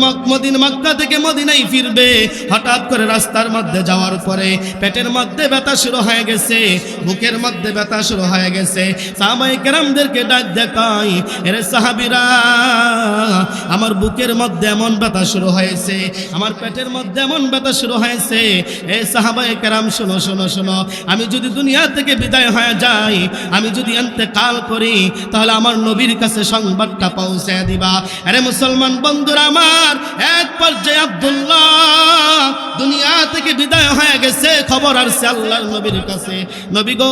মক্কা থেকে মদিনায় ফিরবে, হঠাৎ করে রাস্তার মধ্যে যাওয়ার পরে পেটের মধ্যে ব্যথা শুরু হয়ে গেছে, বুকের মধ্যে ব্যথা শুরু হয়ে গেছে। সাহাবায়ে কেরামদেরকে ডাক দেখাই, এরে সাহাবীরা, আমার বুকের মধ্যে এমন ব্যথা শুরু হয়েছে, আমার পেটের মধ্যে এমন ব্যথা শুরু হয়েছে। এ সাহাবায়ে কেরাম, শোনো শোনো শোনো, আমি যদি দুনিয়া থেকে বিদায় হয়ে যাই, আমি যদি ইন্তেকাল করি, তাহলে আমার নবীর কাছে সংবাদটা পৌঁছে দিবা। আরে মুসলমান বন্ধুরা আমার, এক পর্যায়ে আব্দুল্লাহ দুনিয়া থেকে বিদায় হয়ে গেছে, খবর আসছে আল্লাহর নবীর কাছে, নবী গো,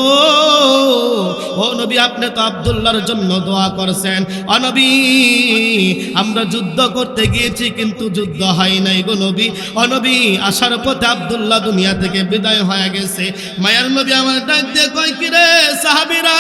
ও নবী, আপনি তো আব্দুল্লাহর জন্য দোয়া করছেন, ও নবী, আমরা যুদ্ধ করতে গিয়েছি কিন্তু যুদ্ধ হয় নাই গো নবী, ও নবী, আসার পথে আব্দুল্লাহ দুনিয়া থেকে বিদায় হয়ে গেছে। মায়ার নবী আমার ডাক দিয়ে কয়, কি রে সাহাবীরা,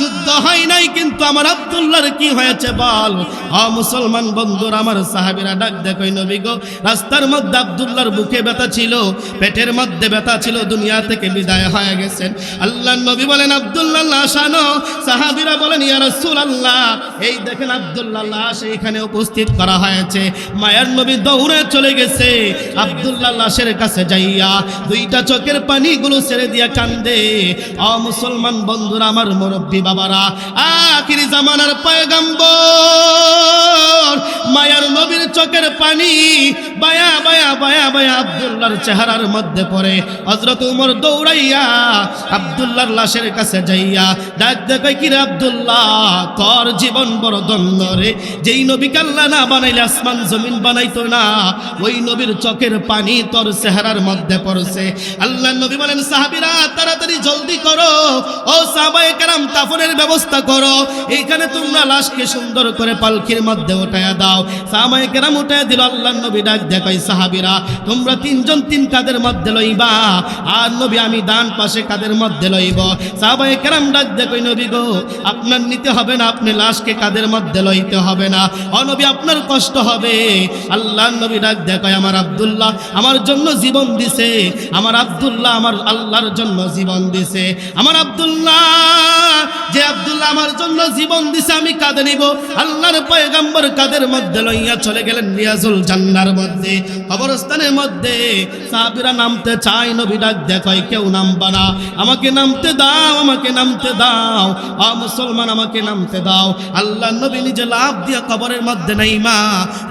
যুদ্ধ হয় নাই কিন্তু আমার আব্দুল্লাহর কি হয়েছে বল। ও মুসলমান বন্ধুরা আমার, সাহাবীরা ডাক দিয়ে কয়, নবী গো, রাস্তার মধ্যে আব্দুল্লাহর বুকে ব্যথা ছিল, পেটের মধ্যে ব্যথা ছিল, দুনিয়া থেকে বিদায় হয়ে গেছেন। আল্লাহর নবী বলেন, আব্দুল্লাহ লাশ আনো। সাহাবীরা বলেন, ইয়া রাসূলুল্লাহ, এই দেখেন আব্দুল্লাহ লাশ এখানে উপস্থিত করা হয়েছে। মায়ার নবী দৌড়ে চলে গেছে, আব্দুল্লাহ লাশের কাছে যাইয়া দুইটা চোখের পানিগুলো ছেড়ে দিয়া কান্দে। ও মুসলমান বন্ধুরা আমার, মুরব্বী বাবারা, আখিরি জামানার পয়গম্বর মায়ার নবীর চোখের পানি বায়া বায়া বায়া বায়া আব্দুল্লাহর চেহারার মধ্যে পড়ে। হযরত ওমর দৌড়াইয়া আব্দুল্লাহর লাশের কাছে যাইয়া ডাক দেয়, কি রে আব্দুল্লাহ, তোর জীবন বড় ধন্য রে, যেই নবীকে আল্লাহ না বানাইলে আসমান জমিন বানাইতো না, ওই নবীর চোখের পানি তোর চেহারার মধ্যে পড়ছে। আল্লাহর নবী বলেন, সাহাবীরা তাড়াতাড়ি জলদি করো, ও সাহাবায়ে কেরাম কাফনের ব্যবস্থা করো, এইখানে তোমরা লাশকে সুন্দর করে পালকির মধ্যে উঠায়া দাও। সাহাবায়ে কেরাম উঠায়া দিল। আল্লাহর নবী ডাক দেখাই, সাহাবীরা তোমরা তিনজন তিন কাদের মধ্যে লইবা, আর নবী আমি ডান পাশে কাদের মধ্যে লইব। সাহাবায়ে কেরাম ডাক দেখাই, নবী গো, আপনার নিতে হবে না, আপনি লাশকে কাদের মধ্যে লইতে হবে না, ও নবী আপনার কষ্ট হবে। আল্লাহর নবী ডাক দেখাই, আমার আব্দুল্লাহ আমার জন্য জীবন দিছে, আমার আব্দুল্লাহ আমার আল্লাহর জন্য জীবন দিছে, আমার আব্দুল্লাহ, যে আব্দুল্লাহ আমার জন্য জীবন দিছে, আমি কাঁদে নিব। আল্লাহর পয়গম্বর কাদের মধ্যে লইয়া চলে গেলেন রিয়াজুল জান্নার মধ্যে, কবরস্থানের মধ্যে। সাহাবীরা নামতে চায়, নবী ডাক দেখায়, কেউ নামবা না, আমাকে নামতে দাও, আমাকে নামতে দাও, ও মুসলমান আমাকে নামতে দাও। আল্লাহর নবী নিজে লাফ দিয়া কবরের মধ্যে নাইমা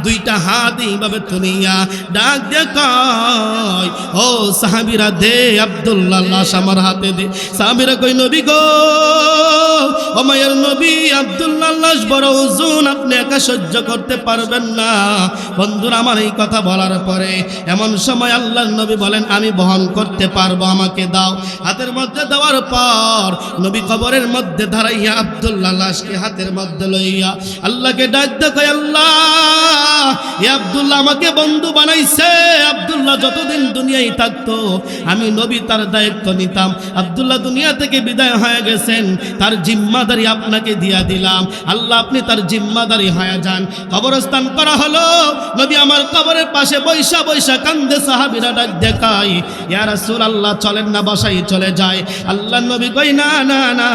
দুইটা হাত এইভাবে তুলিয়া ডাক দেখায়, ও সাহাবীরা দে আব্দুল্লাহ লাশ আমার হাতে দে। সাহাবীরা কই, নবী গো, ও মায়ের নবী, আব্দুল্লাহ লাশ বড় ওজন, আপনি একা সহ্য করতে পারবেন না। বন্ধুরা আমার এই কথা বলার পরে এমন সময় আল্লাহর নবী বলেন, আমি বহন করতে পারবো, আমাকে দাও। হাতের মধ্যে দেওয়ার পর নবী কবরের মধ্যে দাঁড়াইয়া আব্দুল্লাহ লাশকে হাতের মধ্যে লইয়া আল্লাহকে ডাক দেখো, আল্লাহ এ আব্দুল্লাহ আমাকে বন্ধু বানাইছে। আব্দুল্লাহ যতদিন দুনিয়ায় থাকতো আমি নবী তার দায়িত্ব নিতাম। আব্দুল্লাহ দুনিয়া থেকে বিদায় হয়ে গেছেন, তার জিম্মাদারি আপনাকে দিয়া দিলাম। আল্লাহ আপনি তার জিম্মাদারি হয়ে যান। কবরস্থান করা হলো, নবী আমার কবরের পাশে বৈশা বৈশা কান্দে। সাহাবীরা ডাক দেখায়, ইয়া রাসূলুল্লাহ চলেন না, বাসায় চলে যায়। আল্লাহর নবী কই, না না না,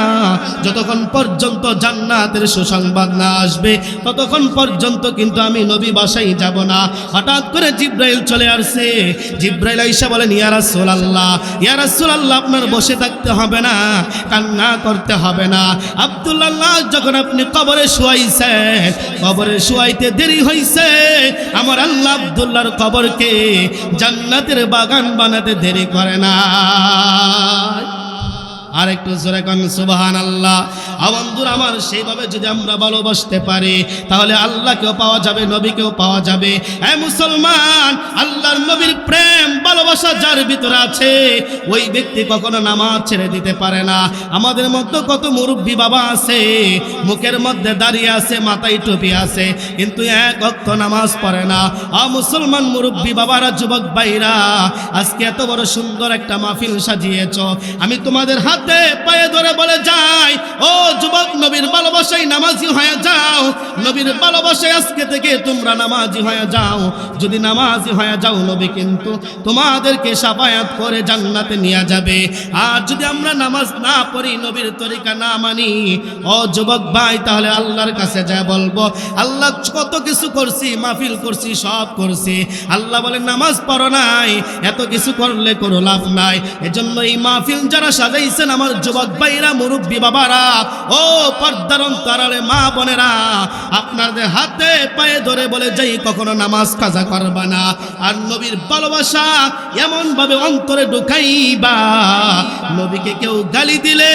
যতক্ষণ পর্যন্ত জান্নাতের সুসংবাদ না আসবে ততক্ষণ পর্যন্ত কিন্তু আমি নবী বাসায় যাব না। হঠাৎ করে জিব্রাইল চলে আসছে। জিব্রাইল আইসা বলেন, ইয়া রাসূলুল্লাহ, ইয়া রাসূলুল্লাহ আপনার বসে থাকতে হবে না, কান্না করতে হবে না। আব্দুল্লাহ লাশ যখন আপনি কবরে শুয়াইছেন, কবরে শুয়াইতে দেরি হইছে, আমার আল্লাহ আব্দুল্লাহর কবরকে জান্নাতের বাগান বানাতে দেরি করে না। আর একটু জোরে কোন সুবহানাল্লাহ। বন্ধুরা আমার, সেইভাবে যদি আমরা ভালোবাসতে পারি তাহলে আল্লাহকেও পাওয়া যাবে, নবীকেও পাওয়া যাবে। হে মুসলমান, আল্লাহর নবীর প্রেম ভালোবাসা যার ভিতরে আছে ওই ব্যক্তি কখনো নামাজ ছেড়ে দিতে পারে না। আমাদের মধ্যে কত মুরব্বী বাবা আছে, মুখের মধ্যে দাঁড়িয়ে আছে, মাথায় টুপি আছে, কিন্তু এক ওয়াক্ত নামাজ পড়ে না। মুসলমান মুরব্বী বাবারা, যুবক ভাইরা, আজকে এত বড় সুন্দর একটা মাহফিল সাজিয়েছ, আমি তোমাদের হাতে পায়ে ধরে বলে যাই, ও যুবক, নবীর ভালোবাসায় নামাজি হয়ে যাও। নবীর ভালোবাসায় আজকে থেকে তোমরা নামাজি হয়ে যাও। যদি নামাজি হয়ে যাও, নবী কিন্তু তোমাদেরকে শাফায়াত করে জান্নাতে নিয়ে যাবে। আর যদি আমরা নামাজ না পড়ি, নবীর তরিকা না মানি, ও যুবক ভাই, তাহলে আল্লাহর কাছে যা বলবো, আল্লাহ কত কিছু করছি, মাহফিল করছি, সব করছি, আল্লাহ বলে নামাজ পড়ো নাই, এত কিছু করলে কোনো লাভ নাই। এজন্য এই মাহফিল যারা সাজাইছেন, আমার যুবক ভাইরা, মুরব্বী বাবারা, ও পর্দার অন্তরালে মা বোনেরা, আপনাদের হাতে পায়ে ধরে বলে যাই, কখনো নামাজ কাজা করবা না। আর নবীর ভালোবাসা এমন ভাবে অন্তরে ঢুকাইবা, নবীকে কেউ গালি দিলে,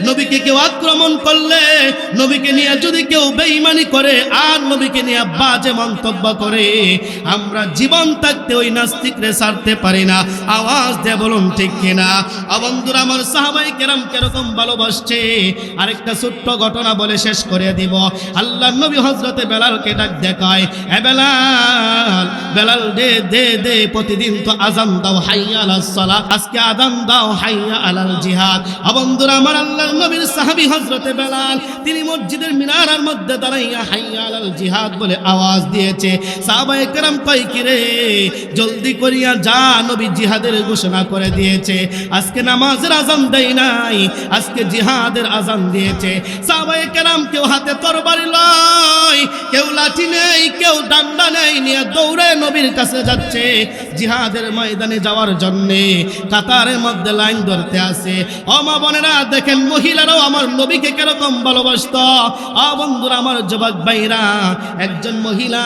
নবীকে কেউ আক্রমণ করলে, নবীকে নিয়ে যদি কেউ বেঈমানি করে আর নবীকে নিয়ে বাজে মন্তব্য করে, আমরা জীবন থাকতে ওই নাস্তিকরে ছাড়তে পারি না। আওয়াজ দিয়ে বলুন ঠিক কিনা? বন্ধুরা আমার, সাহাবায়ে কেরাম কিরকম ভালোবাসছে, আরেকটা ছোট্ট ঘটনা বলে শেষ করে দিব। আল্লাহর নবী হযরতে বেলালকে ডাক দেখায়, এ বেলাল, বেলাল দে দে দে, প্রতিদিন তো আযান দাও হাইয়া আলাস সালাত, আজকে আযান দাও হাইয়া আলাল জিহাদ। বন্ধুরা আমার, আল্লাহর নবীর সাহাবী হযরতে বেলাল, তিনি মসজিদের মিনারার মধ্যে দাঁড়াইয়া হাইয়া আলাল জিহাদ বলে আওয়াজ দিয়েছে। সাহাবায়ে কেরাম কয়, কি রে, জলদি করিয়া যা, নবী জিহাদের ঘোষণা করে দিয়েছে। আজকে নামাজের আযান দেয় নাই, আজকে জিহাদের আযান দিয়েছে। সাহাবায়ে কেরাম কেউ হাতে তরবারি লয়, কেউ লাঠি নেই, কেউ ডান্ডা নেই, নিয়ে দৌড়ে নবীর কাছে যাচ্ছে জিহাদের ময়দানে যাওয়ার জন্য। কাতারের মধ্যে লাইন ধরতে আসে। ও মা বোনেরা, দেখেন মহিলারাও আমার নবীকে কিরকম ভালোবাসতো। বন্ধুরা আমার, যুবক ভাইরা, একজন মহিলা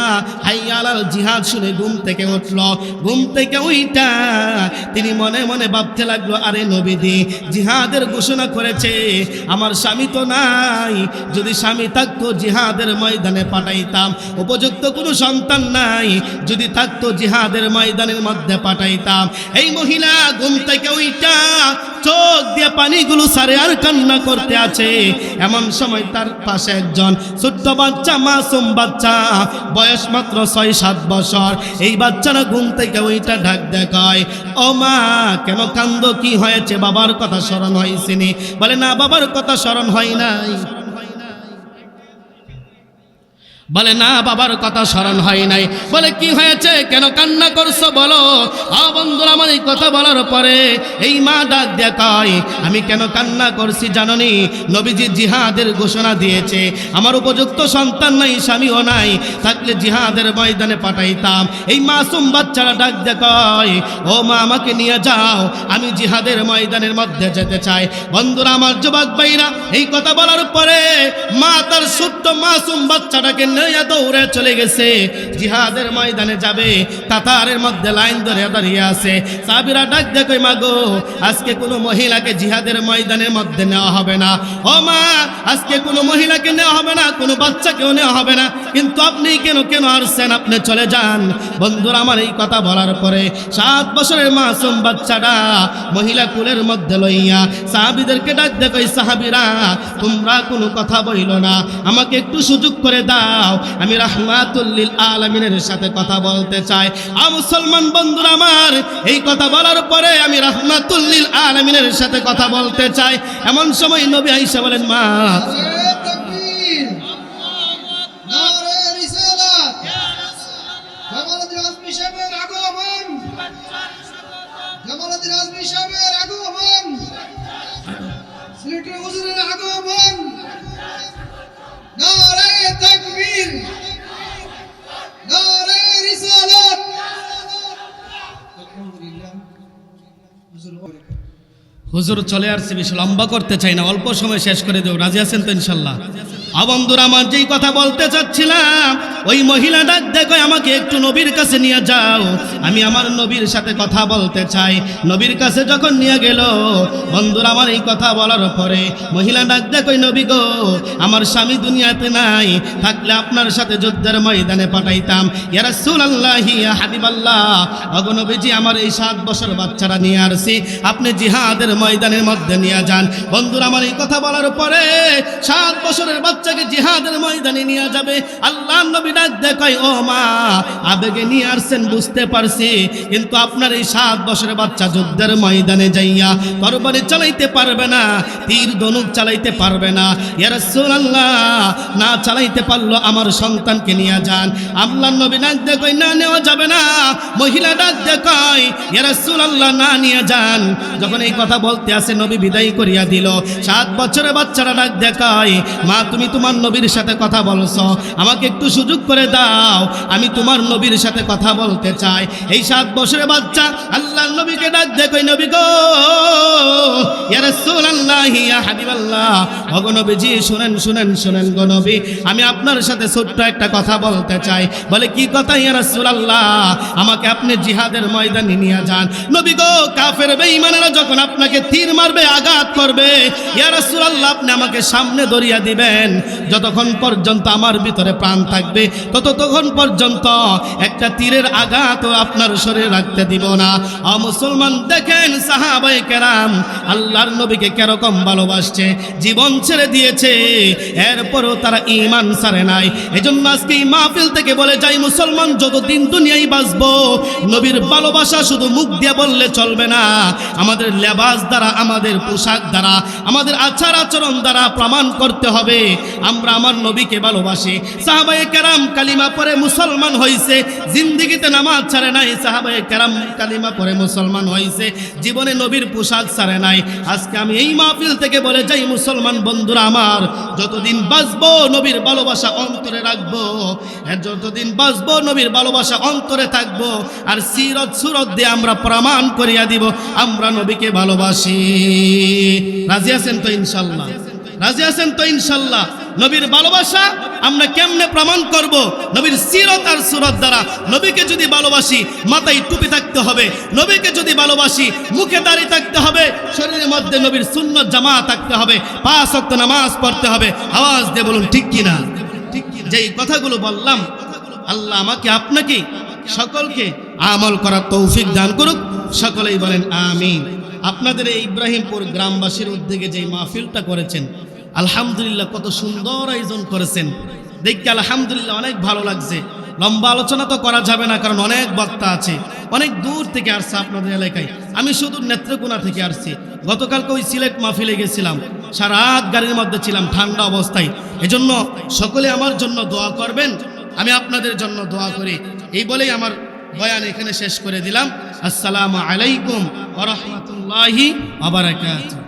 হাইয়া আলাল জিহাদ শুনে ঘুম থেকে উঠল। ঘুম থেকে উইটা তিনি মনে মনে ভাবতে লাগলো, আরে নবীজি জিহাদের ঘোষণা করেছে, আমার স্বামী তো নাই, যদি স্বামী থাকতো জিহাদের ময়দানে পাঠাইতাম, উপযুক্ত কোনো সন্তান নাই, যদি থাকতো জিহাদের ময়দানের মধ্যে পাঠাইতাম। এই মহিলা ঘুম থেকে উইটা চোখ দিয়ে পানিগুলো সারে আর কান্না করতে আছে। এমন সময় তার পাশে একজন ছোট্ট বাচ্চা, মাসুম বাচ্চা, বয়স মাত্র 6-7 বছর। এই বাচ্চারা ঘুম থেকে ওইটা ডাক দেখায়, ও মা, কেন কান্দো, কি হয়েছে, বাবার কথা স্মরণ হয়েছিনি? বলে, না, বাবার কথা স্মরণ হয় নাই। বলে, না, বাবার কথা স্মরণ হয় নাই। বলে, কি হয়েছে, কেন কান্না করছো বলো? বন্ধুরা আমার, এই কথা বলার পরে এই মা ডাক দেখায়, আমি কেন কান্না করছি জাননি? নবীজি জিহাদের ঘোষণা দিয়েছে, আমার উপযুক্ত সন্তান নাই, স্বামীও নাই, থাকলে জিহাদের ময়দানে পাঠাইতাম। এই মাসুম বাচ্চারা ডাক দেখায়, ও মা, আমাকে নিয়ে যাও, আমি জিহাদের ময়দানের মধ্যে যেতে চাই। বন্ধুরা আমার, যুবক ভাইরা, এই কথা বলার পরে মা তার ছোট্ট মাসুম বাচ্চাটাকে নিয়ে দৌড়ে চলে গেছে, জিহাদের ময়দানে যাবে। কাতারের মধ্যে লাইন ধরে দাঁড়িয়ে আছে। সাহাবীরা ডাক দিয়ে কই, মা গো, আজকে কোনো মহিলাকে জিহাদের ময়দানের মধ্যে নেওয়া হবে না। ও মা, আজকে কোনো মহিলাকে নেওয়া হবে না, কোনো বাচ্চাকেও নেওয়া হবে না, কিন্তু আপনি কেন আসছেন? আপনি চলে যান। বন্ধুরা আমার, এই কথা বলার পরে 7 বছরের মাসুম বাচ্চাটা মহিলা কুলের মধ্যে লইয়া সাহাবীদেরকে ডাক দিয়ে কই, সাহাবীরা তোমরা কোনো কথা বইলো না, আমাকে একটু সুযোগ করে দাও, আমি রাহমাতুল লিল আলামিনের সাথে কথা বলতে চাই। মুসলমান বন্ধুরা আমার, এই কথা বলার পরে আমি রাহমাতুল লিল আলামিনের সাথে কথা বলতে চাই। এমন সময় নবী আয়েশা বলেন, মা হুজুর চলে আসছে, বেশি লম্বা করতে চাই না, অল্প সময় শেষ করে দেব। রাজি আছেন তো ইনশাল্লাহ? বন্ধুরা আমার, যেই কথা বলতে চাচ্ছিলাম, ওই মহিলা ডাক দেখো, আমাকে একটু নবীর কাছে নিয়ে যাও, আমি আমার নবীর সাথে কথা বলতে চাই। নবীর কাছে যখন নিয়ে গেল, বন্ধুরা আমার, এই কথা বলার পরে মহিলা ডাক দেখো, নবী গো, আমার স্বামী দুনিয়াতে নাই, থাকলে আপনার সাথে যুদ্ধের ময়দানে পাঠাইতাম। ইয়া রাসূলুল্লাহ, ইয়া হাবিবাল্লাহ, ওগো নবীজি, আমার এই 7 বছর বাচ্চারা নিয়ে আসছি, আপনি জিহাদের ময়দানের মধ্যে নিয়ে যান। বন্ধুরা আমার, এই কথা বলার পরে 7 বছরের বাচ্চাকে জিহাদের ময়দানে নিয়ে যাবে। আল্লাহর নবী ডাক দেখায়, ও মা, আবেগে নিয়ে আসছেন বুঝতে পারছি, কিন্তু আপনার এই 7 বছরের বাচ্চা যুদ্ধের ময়দানে যাইয়া তরবারি চালাইতে পারবে না, তীর ধনুক চালাইতে পারবে না। ইয়া রাসূলুল্লাহ, না চালাইতে পারলো আমার সন্তানকে নিয়ে যান। আল্লাহর নবী ডাক দেখায়, না নেওয়া যাবে না। মহিলা ডাক দেখায়, ইয়া রাসূলুল্লাহ, না নিয়ে যান। যখন এই কথা বলতে আসে, নবী বিদায় করিয়া দিল। 7 বছরের বাচ্চারা ডাক দেখায়, মা, তুমি তোমার নবীর সাথে কথা বলছো, আমাকে একটু সুযোগ করে দাও, আমি তোমার নবীর সাথে কথা বলতে চাই। এই 7 বছরের বাচ্চা আল্লাহর নবীকে ডাক দেখায়, নবী গো, ইয়া রাসূলুল্লাহ, ইয়া হাবিবাল্লাহ, ওগো নবীজি, শুনেন শুনেন শুনেন গো নবী, আমি আপনার সাথে ছোট্ট একটা কথা বলতে চাই। বলে, কি কথা? ইয়া রাসূলুল্লাহ, আমাকে আপনি জিহাদের ময়দানে নিয়ে যান। নবী গো, কাফের বেঈমানেরা যখন আপনাকে তীর মারবে, আঘাত করবে, ইয়া রাসূলুল্লাহ, আপনি আমাকে সামনে দরিয়া দিবেন। যতক্ষণ পর্যন্ত আমার ভিতরে প্রাণ থাকবে, ততক্ষণ পর্যন্ত একটা তীরের আঘাতও আপনার শরীরে রাখতে দিব না। মুসলমান, দেখেন সাহাবায়ে কেরাম আল্লাহর নবীকে কিরকম ভালোবাসছে, জীবন ছেড়ে দিয়েছে, এরপরও তারা ঈমান ছাড়ে নাই। এজন্য আজকে এই মাহফিল থেকে বলে যাই, মুসলমান যতদিন দুনিয়ায় বাঁচবো, নবীর ভালোবাসা শুধু মুখ দিয়ে বললে চলবে না, আমাদের লেবাস দ্বারা, আমাদের পোশাক দ্বারা, আমাদের আচার আচরণ দ্বারা প্রমাণ করতে হবে আমরা আমার নবীকে ভালোবাসি। সাহাবায়ে কেরাম কালিমা পড়ে মুসলমান হয়েছে, জিন্দেগিতে নামাজ ছাড়ে নাই। সাহাবায়ে কেরাম কালিমা পড়ে মুসলমান হয়েছে, জীবনে নবীর পোশাক ছাড়ে নাই। আজকে আমি এই মাহফিল থেকে বলে যাই, মুসলমান বন্ধুরা আমার, যতদিন বাঁচবো নবীর ভালোবাসা অন্তরে রাখবো, যতদিন বাঁচবো নবীর ভালোবাসা অন্তরে থাকবো, আর সিরত সুরত দিয়ে আমরা প্রমাণ করিয়া দিব আমরা নবীকে ভালোবাসি। রাজি আছেন তো ইনশাল্লাহ? রাজি আছেন তো ইনশাল্লাহ? নবীর ভালোবাসা আমরা কেমনে প্রমাণ করব? নবীর সিরত আর সুরত দ্বারা। নবীকে যদি ভালোবাসি, মাথায় টুপি থাকতে হবে। নবীকে যদি ভালোবাসি, মুখে দাড়ি থাকতে হবে, শরীরের মধ্যে নবীর সুন্নত জামা থাকতে হবে, 5 ওয়াক্ত নামাজ পড়তে হবে। আওয়াজ দিয়ে বলুন ঠিক কিনা? যেই কথাগুলো বললাম, আল্লাহ আমাকে আপনাকে সকলকে আমল করার তৌফিক দান করুক। সকলেই বলেন আমিন। আপনাদের এই ইব্রাহিমপুর গ্রামবাসীর উদ্যোগে যে মাহফিলটা করেছেন, আলহামদুলিল্লাহ, কত সুন্দর আয়োজন করেছেন, দেখতে আলহামদুলিল্লাহ অনেক ভালো লাগছে। লম্বা আলোচনা তো করা যাবে না, কারণ অনেক বক্তা আছে, অনেক দূর থেকে আসছে আপনাদের এলাকায়। আমি শুধু নেত্রকোনা থেকে আসছি। গতকালকে ওই সিলেট মাহফিলে গেছিলাম, সারা রাত গাড়ির মধ্যে ছিলাম ঠান্ডা অবস্থায়। এজন্য সকলে আমার জন্য দোয়া করবেন, আমি আপনাদের জন্য দোয়া করি। এই বলেই আমার বয়ান এখানে শেষ করে দিলাম। আসসালামু আলাইকুম ওয়া রাহমাতুল্লাহি ওয়া বারাকাতুহু।